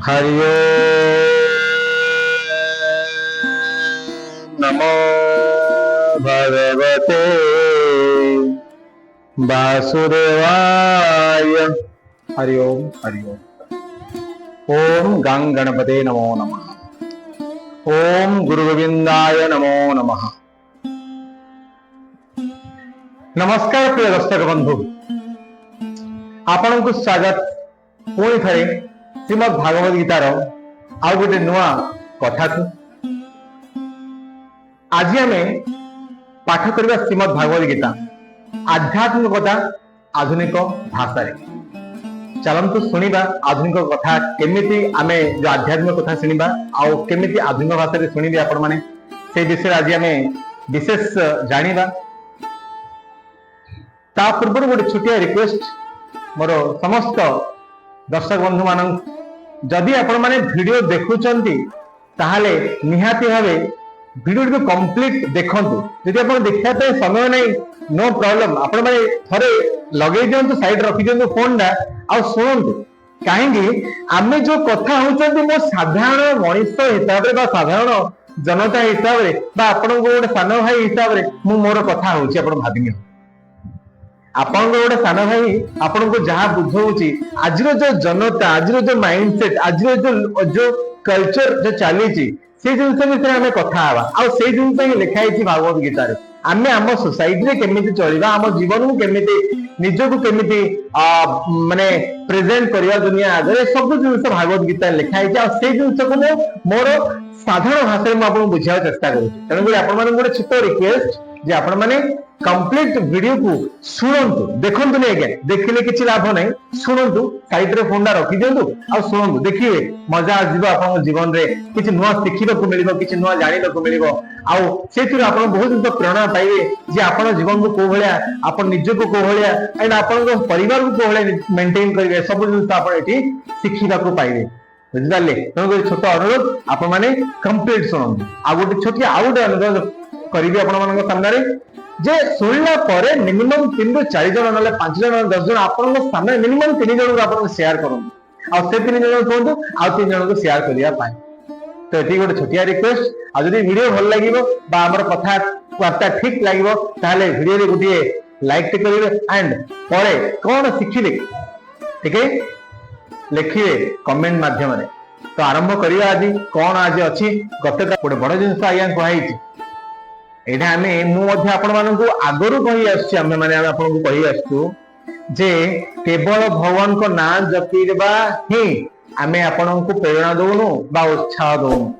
हरि नमो भगवते वासुदेवाय। हरि ओम हरि ओम। ओम गंग गणपते नमो नमः। ओम गुरु गोविंदाय नमो नमः। नमस्कार प्रिय दर्शक बंधु, आपण को स्वागत पुणी थे श्रीमद भागवत गीतार आउ गोटे नुआ कथा को। आज आम पाठ करवा श्रीमद भागवत गीता आध्यात्मिकता आधुनिक भाषा। चलतु शुणा आधुनिक कथा केमिति आमे जो आध्यात्मिक कथा शुणा आउ केमिति आधुनिक भाषा शुणिबे आपण माने से विषय आज आम विशेष जानिबा। ता पूर्व गोटे छोटिया रिक्वेस्ट मोर समस्त दर्शक बंधु मान, जदि आपण माने वीडियो देखुचंती ताहाले निहाती भावे वीडियो को कंप्लीट देखंतु। जदि आपण देखा तो समय नहीं, नो प्रॉब्लम, आपण माने थरे लगे दियंतु, साइड रखि दियंतु फोन डा आ सुनंतु। काहेकि आमे जो कथा होचंती मो साधारण मनुष्य हिसाब रे बा साधारण जनता हिसाब रे बा आपण को गोटे सान भाई हिसाब रे मु मोर कथा होची। आपण भाबिनियो आपण गोटे सान भाई आपण को जहां बुझौची आज जो जनता, आज जो माइंडसेट, आज जो कल्चर जो चली से जिनस विषय आम कथा हवा आ से जिनस ही लिखाई भागवत गीतार। आम आम सोसाइटी रे केमिति चलिबा, आम जीवन को केमिति निजको केमिति माने प्रेजेंट करिया दुनिया आगे सब जिनस भागवत गीता लिखाई आ से जिनस को मोर साधारण भाषा में आपन बुझाय चेष्टा करू। तने आपण माने गोटे छोट रिक्वेस्ट जे आपण माने कंप्लीट वीडियो को सुनंतु, देखंतु नहीं आगे, देखिले किछि लाभ नहीं, सुनंतु, साइड रे फोन रखि दियंतु आ सुनंतु, देखिए मजा आजिबो। आपन जीवन रे किछि नुवा सिखिबा को मिलिबो, किछि नुवा जानिबा को मिलिबो आ सेतिर आपन बहुत जिंस प्रेरणा पाइबे जे आपन जीवन को को भलिया, आपन निज को को भलिया एंड आपन को परिवार को को भलिया मेंटेन करिवे, सब जिंस आपन एठी सिखिबा को पाइबे। बुझिदाले तो छोट अनुरोध आपण माने कंप्लीट सुनंतु। आ गोटे छोटी आ गोटे अनुरोध करिबे आपण मानक सामने रे जे सुनला परे मिनिमम 3 ରୁ 4 जन नले 5 जन 10 जन आपन को सामने मिनिमम 3 जन को आपन शेयर करू आ से 3 जन कहंतु आ 3 जन को शेयर करिया पाए। तो एठी गोटे छोटिया रिक्वेस्ट, आ जदी वीडियो भल लागिवो बा हमर कथा वार्ता ठीक लागिवो ताले वीडियो रे गुटिए लाइक टे करिवे एंड परे कोन सिखिले ठीक है लिखिए कमेंट माध्यम रे। तो आरंभ करिया आज कोन आज अछि गते गोटे बड़ जिंस आया कहै छी। एटा आमे मु मध्ये आपण मानकु आगरु कहि आछि, आमे माने आपण को कहि आछू जे केवल भगवान को नाम जपिबा ही आमे आपण को प्रेरणा दोनु बा उत्साह दोनु।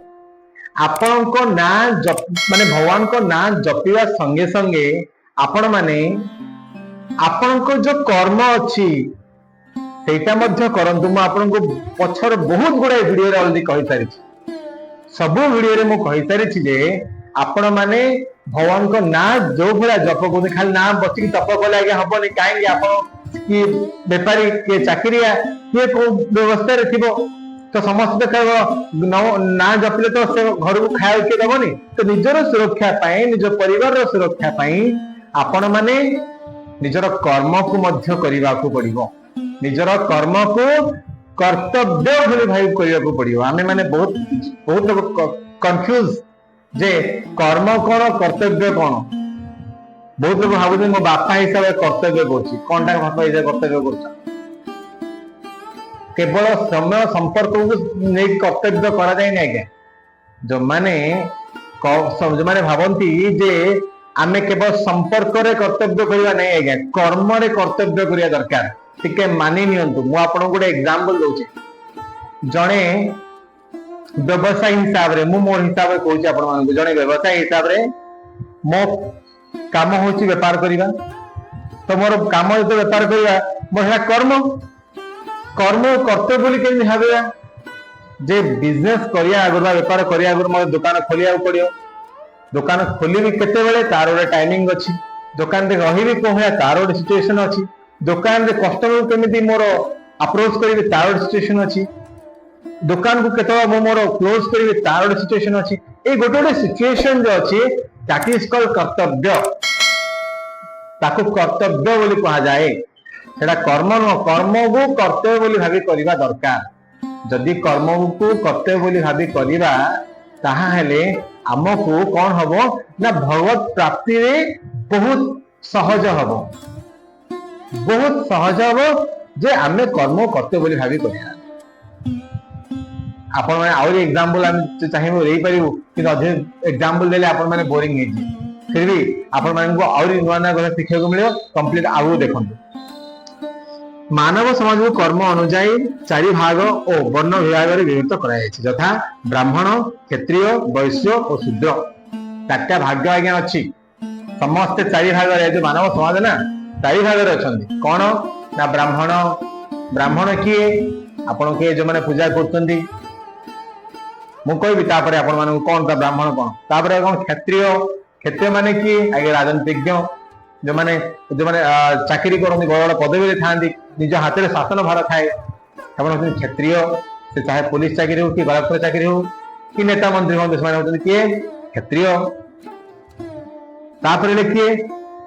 आपण को नाम जप माने भगवान को नाम जपिबा संगे संगे आपण माने आपण को जो कर्म अछि सेटा मध्ये करंतु। मु आपण को पछर बहुत गुडा वीडियो रे अलरेडी कहि सारि छी, सब वीडियो रे मु कहि सारि छी जे आपण माने भगवान को नाम जो भला जप को खाली नाम बची तप कले आगे हबनी। काहे आपण की व्यापारी के चाकरिया के को व्यवस्था रे थिबो तो समस्त कहबो ना जपले तो से घर को खाए के दबनी। तो निजर सुरक्षा पाए, निज परिवार रो सुरक्षा पाए आपण माने निजर कर्म को मध्य करिवा को पड़िबो। निजर कर्म को कर्तव्य भली भाई करिवा को पड़िबो। आमे माने बहुत लोग कंफ्यूज जे कर्म कौन कर्तव्य कौन। बहुत लोग भावुँ मो बापा हिसाब से कर्तव्य करछि, कोनटा बापा हिसाब कर्तव्य करछ। केवल समय संपर्क को नहीं कर्तव्य करा जाय नै के। जो माने भावंती जे आमे केवल संपर्क रे कर्तव्य करिवा नै आगे, कर्म रे कर्तव्य करिया दरकार। ठीक है, मानि नियंतु मु आपन गोटे एग्जांपल दोछि। जणे व्यवसाय हिसाब रे मु मोर हिसाब रे कहूची आपण मानक, जणे व्यवसाय हिसाब रे मो काम होची व्यापार करिबा। तो मोर काम जो व्यापार करिबा मोर कर्म कर्तव्य बोली केन भाबिया जे बिजनेस करिया आगर व्यापार करिया आगर मोर दुकान खोलिया पड़ियो। दुकान खोलिबी केते बेले तार रे टाइमिंग अछि, दुकान रे रहिबी कोहया तार रे सिचुएशन अछि, दुकान रे कस्टमर केमिति मोर अप्रोच करिबी तार रे सिचुएशन अछि, दुकान को केतो मोर क्लोज करिवे तार सिचुएशन अछि। ए गोटे सिचुएशन जो अछि दैट इज कॉल्ड कर्तव्य। ताको कर्तव्य बोली कहा जाए। सेटा कर्म न, कर्म को कर्तव्य बोली भाबी करिवा दरकार। जदि कर्म को कर्तव्य बोली भावी करिबा ताहा हेले हमको कौन हबो ना भगवत प्राप्ति रे बहुत सहज हबो, बहुत सहज हबो जे आमे कर्म कर्तव्य बोली भावी करिया। आपण माने आउरी एग्जांपल हम चाहिबो रेई परिबो कि अधिक एग्जांपल देले आपण माने बोरिंग हे जी, फिर भी आपण माने को आउरी नुवा ना गला शिक्षा को मिलियो। कंप्लीट आउ देखंतु मानव समाज को कर्म अनुଯାयी चारि भाग और वर्ण विभाग रे विभक्त करा जायछि, यथा ब्राह्मण, क्षत्रिय, वैश्य और शूद्र। चारटा भाग आज्ञा अछि, समस्त चारि भाग रे जो मानव समाज ना चारि भाग रे अछंती। कोन ना ब्राह्मण, ब्राह्मण किए आपण के जो माने पूजा करतंती मु कहबी, तापरे आपण माने कोन ता ब्राह्मण कोन, तापरे कोन क्षत्रिय, क्षत्रिय माने किए आगे राजनीतिज्ञ जो माने चाकरी करते बड़ बड़ पदवी रे थांती, निज हाथ में शासन भार थाए, आपण क्षत्रिय। से चाहे पुलिस चाकरी हो कि कलेक्टर चाकरी हो कि नेता मंत्री हो, किए क्षत्रिय। तापर किए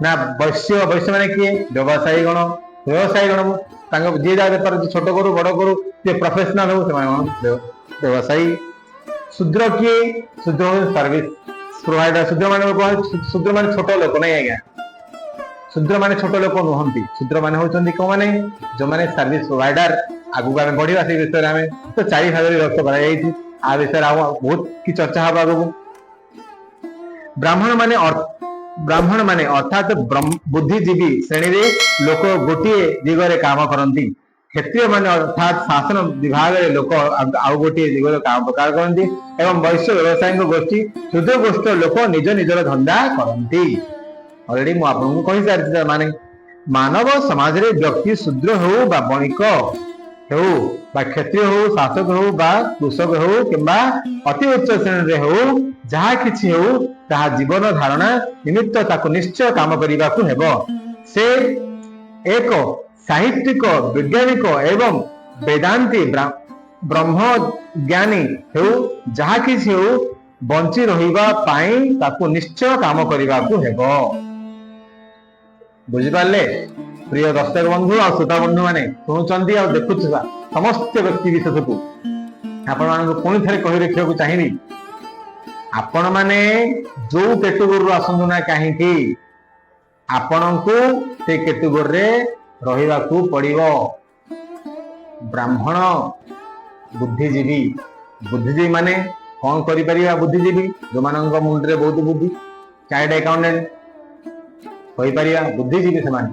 ना वैश्य, वैश्य माने किए व्यवसायी गण, व्यवसायी गण जी जा बेपार छोट करू बड़ करू जे प्रोफेशनल हो व्यवसायी। शूद्र किए, शूद्र सर्विस प्रोवाइडर, शूद्र माने छोट लोक नहीं आज्ञा, शूद्र माने छोट लोक नुहंती, शूद्र माने होचंदी को माने जो माने सर्विस प्रोवाइडर। आगु आमे बढ़िया से विषय आमे तो चारि भाग रे विभक्त करा जायछि, आ विषय बहुत की चर्चा हबा आगु। ब्राह्मण माने अर्थात बुद्धिजीवी श्रेणी रे लोक गोटिए दिगरे काम करंती। क्षत्रिय माने अर्थात शासन विभाग रे लोक आउ गोटिए दिगरे काम प्रकार करंती। एवं वैश्य व्यवसायिक गोष्ठी, शूद्र गोष्ठ लोक निज निजर धंदा करंती। ऑलरेडी मु आपन कहि सारि माने मानव समाज रे व्यक्ति शूद्र हो बा बणिक हो बा क्षत्रिय हो, शासक हो बा कृषक हो किंबा अति उच्च श्रेणी रे हो, जहा किछि हो ताहा जीवन धारणा निमित्त ताको निश्चय काम करिबा को हेबो। से एक साहित्यिक, वैज्ञानिक एवं वेदांती ब्रह्म ज्ञानी हो, जहा किछि हो बंची रहिबा पाई ताको निश्चय काम करिबा को हेबो। बुझी पाले प्रिय दर्शक बंधु और श्रोता बंधु माने सुनुचंती और देखुछा समस्त व्यक्ति विशेष को आपण मानक पुणी थे कहि रखिया को चाहिबी, आपण माने जो कैटेगरी रो आसंतु ना काहेकि आपण को से कैटेगरी रे रहिबा को पड़िबो। ब्राह्मण बुद्धिजीवी, बुद्धिजीवी माने कौन करि परिबा? बुद्धिजीवी जो मानक मुंड रे बहुत बुद्धि, चार्ट अकाउंटेंट कहि परिबा बुद्धिजीवी से माने,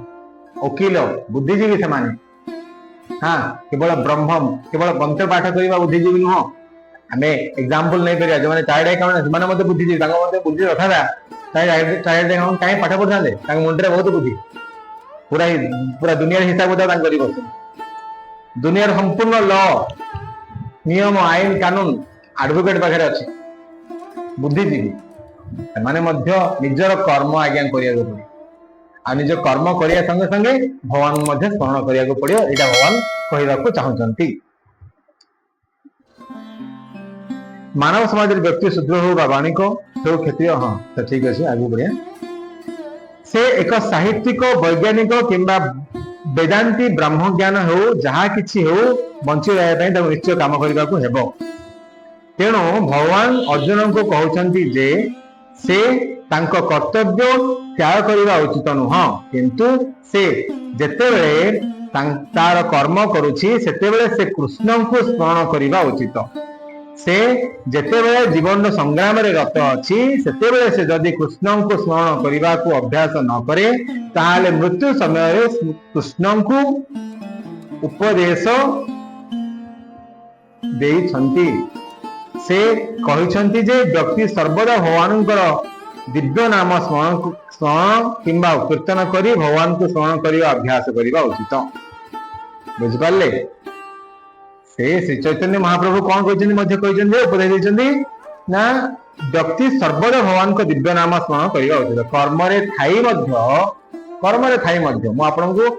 वकील बुद्धिजीवी से माने। हाँ, केवल ब्रह्म केवल ग्रंथ पाठ करबा बुद्धिजीवी नुह। आमे एग्जांपल नै परिया जो माने चार्ट अकाउंटेंट माने मते बुद्धिजीवी, ताको मते बुद्धि रखादा चार्ट अकाउंटेंट काई पाठ पढाले, ताको मुंड रे बहुत बुद्धि, पूरा दुनिया हिसाब किताब तान करि बस। दुनिया संपूर्ण लॉ नियम आईन कानून एडवोकेट पाखरे अछि। बुद्धिजीवी माने मध्य निजर कर्म आज्ञा करिया पड़े, आ निज कर्म करिया संगे संगे भगवान मध्य स्मरण करिया पड़ियो, एटा भगवान कहिबा को चाहउचंती। मानव समाज रे व्यक्ति शूद्र हो बा वाणिक हो, क्षत्रिय, हां तो ठीक अछि आगु बढ़िया। से एक साहित्यिक, वैज्ञानिक किंबा वेदांती ब्रह्म ज्ञान हो, जहा किछि हो बंची रहय पई त निश्चय काम करिबा को हेबो। तेणु भगवान अर्जुन को कहउचंती जे से तांको कर्तव्य त्याग करिबा उचित नुह, किंतु से जेतेबेले तार कर्म करूछि सेतेबेले से कृष्ण को स्मरण करिबा उचित। से जेतेबेले जीवन संग्राम रे रत अछि सेतेबेले से जदि कृष्ण को स्मरण करिबा को अभ्यास न करे ताहाले मृत्यु समय रे कृष्ण को उपदेश देइछंती। से कहिछंती जे व्यक्ति सर्वदा भगवानकर दिव्य नाम स्मरण किंबा कीर्तन करी भगवान को स्मरण करिबा अभ्यास करिबा उचित। बुझ पाले? से श्री चैतन्य महाप्रभु कौन कहते मध्य कहते उपदेश देइछंती ना व्यक्ति सर्वदा भगवान को दिव्य नाम स्मरण करिबा उचित। कर्म रे थाई मध्य मु आपनको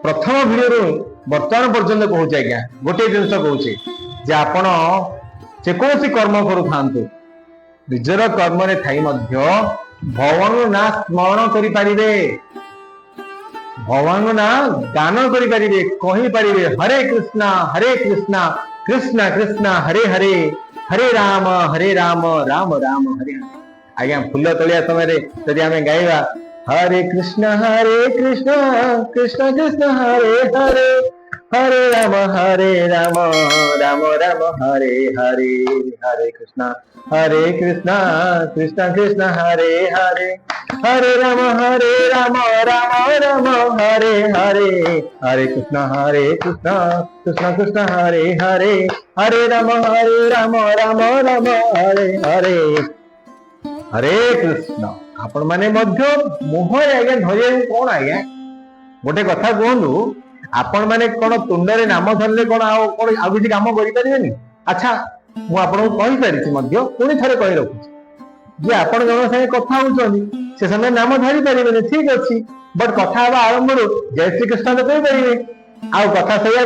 प्रथम वीडियो रो वर्तमान पर्यंत कहूचे आज्ञा गोटे जिनस कहूचे जे आपण जेकोसी कर्म करू थांतु निजर कर्म रे थाई मध्य भगवान ना स्मरण करि पारिबे, भगवान ना गान करि पारिबे, कहि पारिबे हरे कृष्णा कृष्ण कृष्ण हरे हरे हरे राम राम राम हरे हरे। आज्ञा फूल तोलिया समय जदि आम गाइबा हरे कृष्ण कृष्ण कृष्ण हरे हरे हरे राम राम राम हरे हरे। हरे कृष्ण कृष्ण कृष्ण हरे हरे हरे राम राम राम हरे हरे। हरे कृष्ण कृष्ण कृष्ण हरे हरे हरे राम राम राम हरे हरे। हरे कृष्ण आपण माने मध्य मुहर आज्ञा धरिया कौन आज्ञा गोटे कथा कहूँ आपण माने कौन तुंडरे नाम धरले कौन आउ किसी काम करें। अच्छा मु आपको कही सारी पुणी थे कही रखुची जे आपण जन सागे कथा होउछनी से समय नाम धरी पारे ठीक अच्छी बट कथा आरंभ जय श्री कृष्ण तो कही पारे आउ कथा सैया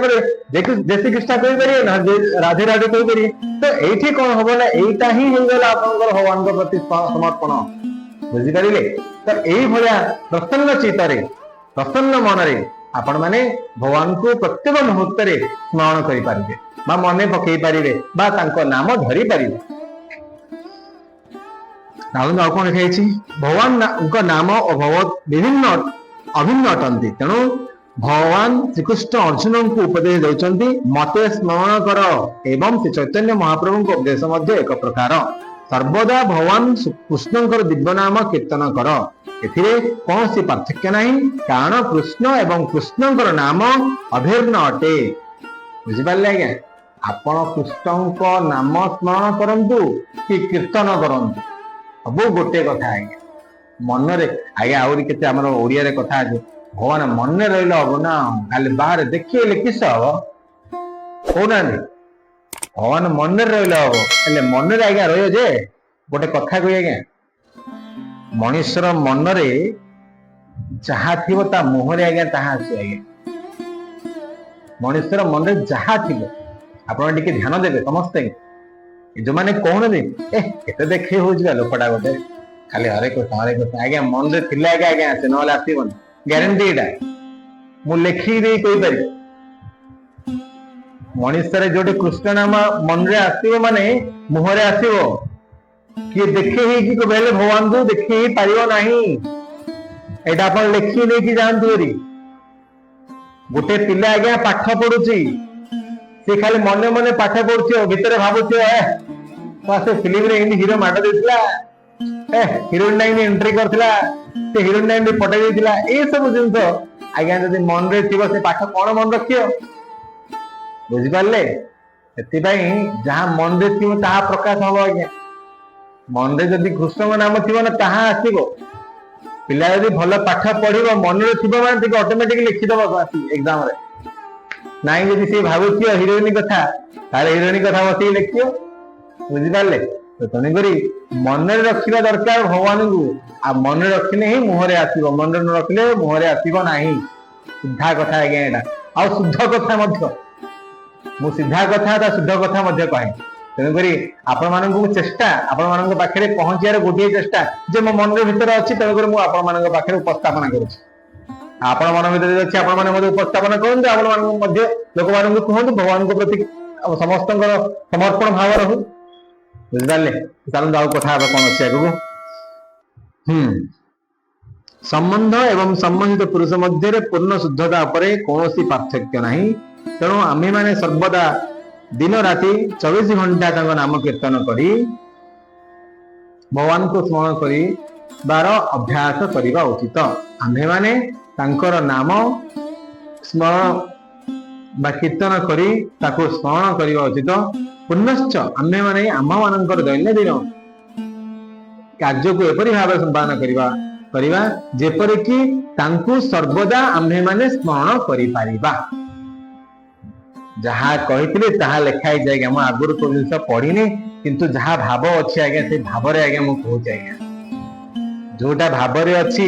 जय श्री कृष्ण कही पारे ना राधे राधे कही पारे। तो ये कौन हम ना यहीटा ही होगा भगवान प्रति समर्पण बुझिपारे। तो यही प्रसन्न चित्तरे प्रसन्न मनरे आपण माने भगवान को प्रत्येक मुहूर्त स्मरण करें मन पकई पारे नाम धरी पारे। कौन लिखाई भगवान नाम और भगवत विभिन्न अभिन्न अटंती तेणु भगवान श्रीकृष्ण अर्जुन को उपदेश देते मते स्मरण कर एवं श्री चैतन्य महाप्रभु को उपदेश एक प्रकार सर्वदा भगवान कृष्ण दिव्य नाम कीर्तन कर एथिरे कौन सी पार्थक्य नहीं कारण कृष्ण एवं कृष्ण नाम अभिन्न अटे बुझिपारे। आज्ञा आपण कृष्ण नाम स्मरण करंतु कि कीर्तन करंतु सब गोटे कथा आज्ञा मनरे आज्ञा आहरी केते आमर ओडिया रे कथा अछि भगवान मन रहिला हबो ना खाली बाहर देखिले किस हबो कोना नै भगवान मन रहिला हबो एले मन रे आज्ञा रहियो जे गोटे कथा कहि आज्ञा मनुष्यर मन रे जहा थिबो ता मुह रे आज्ञा ताहा आसी आज्ञा मनुष्यर मन रे जहा थिबो आपण टिके ध्यान देबे समस्त जो माने कहने एते देखे हो लोकटा गोटे खाली हरे कृष्ण आज्ञा मन रे थिला आज्ञा आसे नहले आसीबन ग्यारंटी एटा मु लेखि दे कहि पारि मनुष्य रे जोटे कृष्ण नाम मन रे आसीबो माने मुह रे आसीबो कि देखे ही कि कहले भगवान को देखे ही पारिबो नाही एटा अपन लेखि दे कि जानतु री गोटे पिला आज्ञा पाठ पढुची से खाली मने मने पाठ पढुची भितर भाबुची से फिल्म रे इंडी हीरो माड देथिला हीरोइन नाइन एंट्री करथिला से हीरोइन नाइन पटाई देथिला ए सब जिंस आज्ञा जदि मन रे थिबो से पाठ कोन मन रखियो बुझि पारले एति पई जहां मन रे थिबो ताहा प्रकाश हबो आज्ञा मन रे जदि कृष्ण नाम थिबो ना ताहा आसीबो पिला जदि भल पाठ पढिबो मन रे थिबो माने ठीक ऑटोमेटिक लिखि दबो आसी एग्जाम रे नाइ जदि से भाबुथियो हीरोइन कथा तारे हीरोइन कथा बसी लिखियो बुझि पारले। तो तने करी मन रे रखिबा दरकार भगवान को आ मन रे रखिने ही मुह रे आसीबो मन रे न रखले मुह रे आसीबो नाही सीधा कथा आज्ञा एटा आ शुद्ध कथा मध्य मु सीधा कथा ता शुद्ध कथा मध्य कहे तेणु करी आपण माननकु चेष्टा आपण माननक पाखरे पहुंचियार गोटे चेष्टा जे मो मन रे भीतर अछि तेणु करी मु आपण माननक पाखरे उपस्थापन करूछि आपण मन भीतर अछि आपण माने मध्य उपस्थापन करन आपण माननक मध्य लोक माननकु कहंतु भगवान को प्रति समस्त समर्पण भाव रहु बुझिपारे। चलु जाऊ कथा कौन अच्छे आगु संबंध एवं संबंधित पुरुष मध्य पूर्ण शुद्धता उपरे कौन पार्थक्य नहीं तेणु आम्भे माने सर्वदा दिन राति 24 घंटा तक नाम कीर्तन करी भगवान को स्मरण करी बार अभ्यास करवा उचित आम्भे माने तांकर नाम स्मरण बा कीर्तन करी ताको स्मरण करवा उचित पुनश्च आम्भे माने आम मानकर दैनंदिन कार्य को एपरि भाव संपादन करिवा जेपरि कि तांकु सर्वदा आम्भे माने स्मरण करि पारिबा जहा कहितले ताहा लेखाई जाय हम आगुर को जिंस पढिनी किंतु जहा भाव अछि आज्ञा से भाव रे आज्ञा मु कहू आज्ञा जोटा भाव रे अछि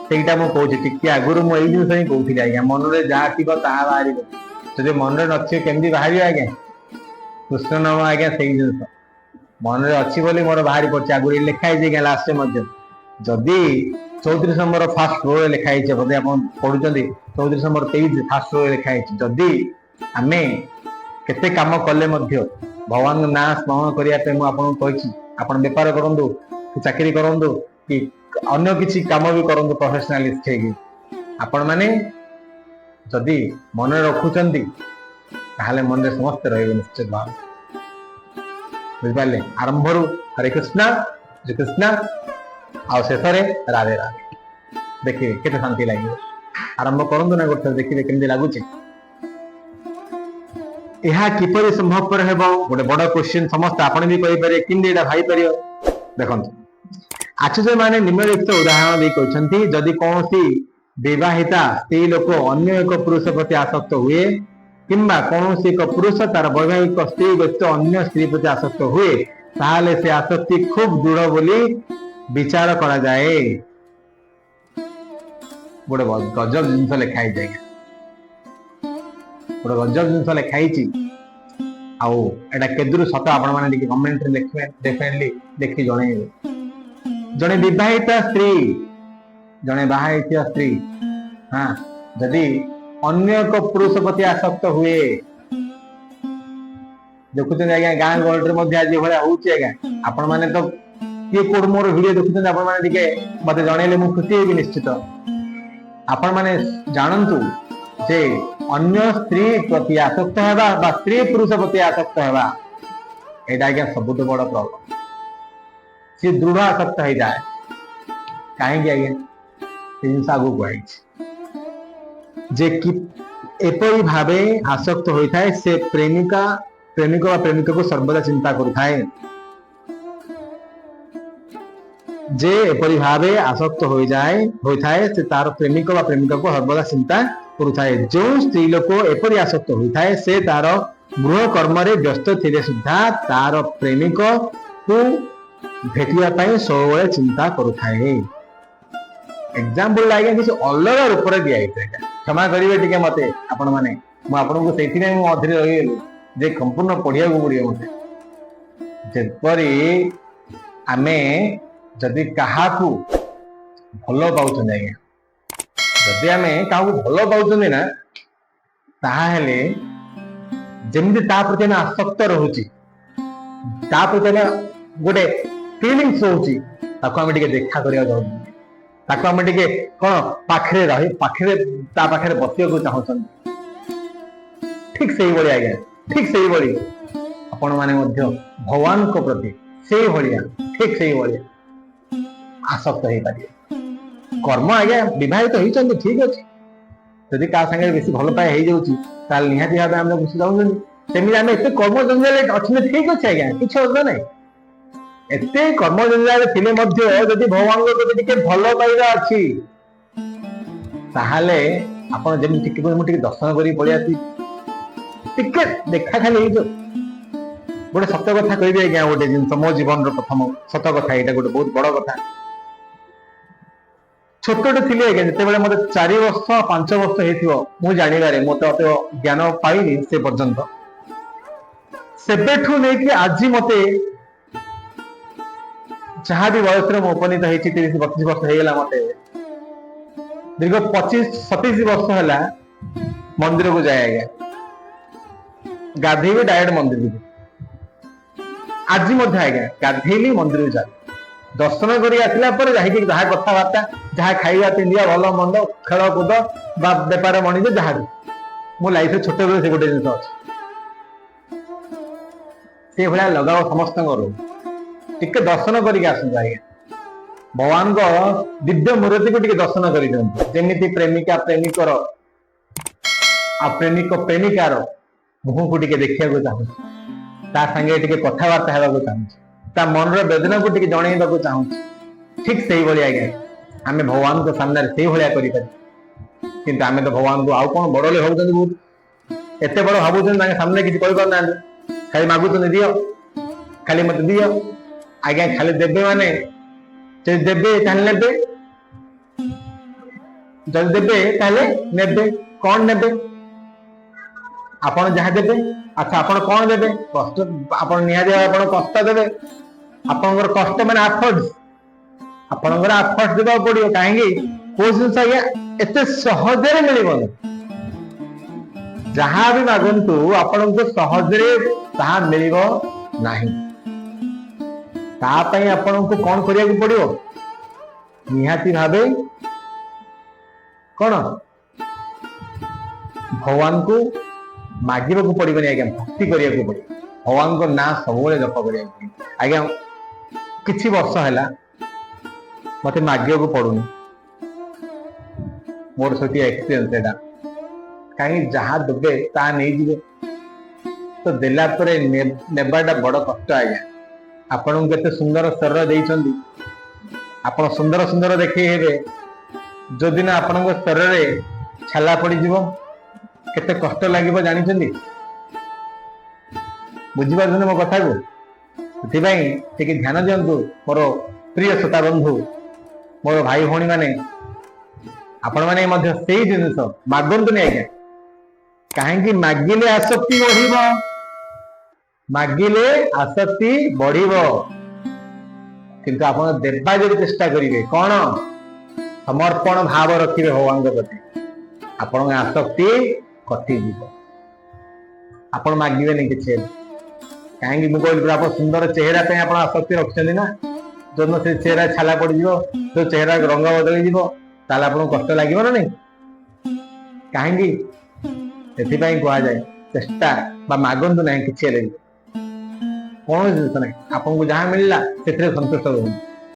सेटा मु कहू टिके आगुर मु एई जिंस ही कहूथि आज्ञा मन रे जहा थिबो ताहा बाहरिबो जदि मन रे नछि केमदी बाहरियो आज्ञा कृष्ण नाम आज्ञा सेई जिंस मन रे अछि बोली मोर बाहरी पछ आगुर लेखाई जे लास्ट मध्य जदि 34 नंबर फास्ट रो लेखाई छै बदे आपण पढुचंदी 34 नंबर 23 फास्ट रो लेखाई छै जदि आमे केते काम कले मध्य भगवान ना स्मरण करने मुझे आपको कही आप बेपार करूँ कि चाकरी करूँ कि अन्य किसी काम भी करूँ प्रोफेशनालिस्ट है आपण मैंने जदि मन रखुंट मन समस्त रही निश्चित भाव बुझिपारे आरंभ हरे कृष्णा श्री कृष्णा आ शेष राधे राधे देखिए केते शांति लगे आरंभ करूँ ना गोटे देखिए केमती लगुच यह किपर संभवपर हे गोटे बड़ क्वेश्चन समस्त आपण भी कहीपर कि भाई पार देखो आचार्य माने निम्नलिखित उदाहरण दे कहते जदि कौन विवाहिता स्त्री लोक अन्य एक पुरुष प्रति आसक्त हुए किंबा कौन एक पुरुष तार वैवाहिक स्त्री व्यतीत अन्य स्त्री प्रति आसक्त हुए ताहले से आसक्ति खूब दृढ़ बोली विचार करा जाए गोटे गजब जिनस लिखाई जाए गोटे गजब जिनस लिखाई आटा केदूर सत आपण मैंने कमेंट लिखे डेफिनेटली देखी जन जड़े विवाहिता स्त्री जड़े बाहित स्त्री हाँ जदि अन्य एक पुरुष प्रति आसक्त हुए देखुं आज्ञा गाँ गहली आज भाया होगा आपण मैंने तो किए कोड मोर वीडियो देखुं आपण मैंने मत जनइले मुझे खुशी होगी निश्चित आपण मैंने जानतु जे अन्य स्त्री प्रति आसक्त होगा स्त्री पुरुष प्रति आसक्त होगा यहाँ आज्ञा सबुठ बड़ प्रॉब्लम सी दृढ़ आसक्त हो जाए कहीं आज्ञा जिन आगू कही जे कि एपरी भावे आसक्त होता है से प्रेमिका प्रेमिक व प्रेमिका को सर्वदा चिंता करुथाए जे एपरी भावे आसक्त हो जाए होता है से तार प्रेमिक व प्रेमिका को सर्वदा चिंता करुथाए जो स्त्री लोक एपरी आसक्त होता है से तार गृह कर्म रे व्यस्त थिले सुद्धा तार प्रेमिक को भेटिया पाई सबले चिंता करुथाए एग्जांपल आज्ञा किसी अलग रूप में दिखाई क्षमा करेंगे टी मत आपण मैंने मुझे अधीर रही जे संपूर्ण पढ़िया पड़ो मत जपरी आमे जदि क्या भल पाँच आज्ञा जदि आम क्या भल पाँच ना ताहले जमी प्रति आसक्त रोचे प्रति गोटे फिलिंग्स रोचे देखा करने ताको आम टे कौन पाखे रही पाखे पाखे बसवा को चाहूँ ठीक से आज्ञा ठीक से आपण मैंने भगवान को प्रति से भाया ठीक से भाया आसक्त हो पारे कर्म आज्ञा बहित होती ठीक अच्छे जदि क्या सागर बेस भल पाए हो निहाती भाव आम घुसी जाऊँ सेमती आम एत कर्म जंजाल अच्छे ठीक अच्छे आज्ञा किसी अर्थ ना एते कर्म जंजाल थिले मध्य जदि भगवान को प्रति टिके भल पाइबा अच्छी ताहले आपण जेम टिके मुझे दर्शन करी पड़े आसी टिके देखा खाली गोटे सत कथा कह आज्ञा गोटे जिन मो जीवन प्रथम सत कथा यहाँ गोटे बहुत बड़ कथा छोटे थी आज्ञा जिते मत 4 वर्ष 5 वर्ष हो जानिबारे मत ज्ञान पाइनी से पर्यंत सेबेठू नहीं आज मते जहाँ भी बयस में उपनीत होती 30-32 वर्ष होगा मत दीर्घ 25-27 वर्ष है मंदिर को जाए आज्ञा गाधेबी डायरेक्ट मंदिर को आज आज्ञा गाधेली मंदिर को जाए दर्शन कर जहाँ कथबार्ता जहाँ खाଇବା पिंधिया भल मंद खेल कूद बेपार मणिज जहाँ भी मो लाइफ छोट बेले से गोटे जिन अच्छे से भाया लगाओ समस्त टिके दर्शन करके आसतु आज्ञा भगवान को दिव्य मूर्ति को टिके दर्शन कर जमी प्रेमिका प्रेमिकर प्रेमिक प्रेमिकार मुह को टिके देखा चाहूँ सागे टिके कथबार्ता होगा चाहूँ मन वेदना को टिके जनइबा चाहूँ ठीक से आज्ञा आम भगवान को सामने से भाया करें आम तो भगवान को आउ कौन बड़े होती बहुत एत बड़ भावुन सामने किसी कहीपार ना खाली मागुन दियो खाली मत दियो आज्ञा खाली देवे माने देवे नेबे जब देवे नेबे कौन नेबे आपण जहाँ देवे अच्छा आपण कौन देवे कष्ट आपण निहाती आपण कष्ट देवे आपणकर कष्ट माने आफर्ट्स आपणकर आफर्ट्स देवा पड़ो कहीं कौ जिन आज्ञा एत सहजरे मिल जहाँ भी मागंतु आपण को सहजरे ताहा मिलिबो नाही। तापाई आपण को कौन करिया को पड़ियो निहाती भावे कौन भगवान को मागिबा को पड़िबनी आज्ञा भक्ति करिया को पड़ियो भगवान को ना सबले जप करिया को आज्ञा किछि वर्ष हैला मते मागिया को पड़ुनी मोर सती एक्सपीरियंस एटा कहीं जहाँ देबे ता नहीं जीवे तो देला परे नेबाटा बड़ कष्ट आज्ञा आपण केते सुंदर शरीर देइचंदी आपण सुंदर सुंदर देखि हेबे जो दिन आपण शरीर रे छाला पड़ी जीवो केते कष्ट लागिबो जानिचंदी बुझी पारछन मो कथा को सेथिबाई टिके ध्यान दियंतु मोर प्रिय श्रोता बंधु मोर भाई भौणी माने आपण माने मध्य सेही जिनिस मागंतु नै आज्ञा कहीं मागिले आसक्ति बढ़िबो मागिले आसक्ति बढ़िबो किंतु आपण देबा जदि चेष्टा करिवे कोन समर्पण भाव रखिबे भगवान प्रति आपण आसक्ति कटि जीवो आपण मागिबे नै किछे कहीं मु कहली आप सुंदर चेहरा पे आपण आसक्ति रखछन ना जो से चेहरा छाला पड़ जीवो जो चेहरा रंग बदल जीवो ताला आपण कष्ट लागिबो ना नहीं कहीं ସେଥିପାଇଁ କୁହାଯାଏ ଚେଷ୍ଟା ବା ମାଗନ୍ତୁ ନାହିଁ କିଛି ହେଲେ କୌଣସି ଜିନିଷ ନାହିଁ ଆପଣଙ୍କୁ ଯାହା ମିଳିଲା ସେଥିରେ ସନ୍ତୁଷ୍ଟ ରୁହନ୍ତୁ।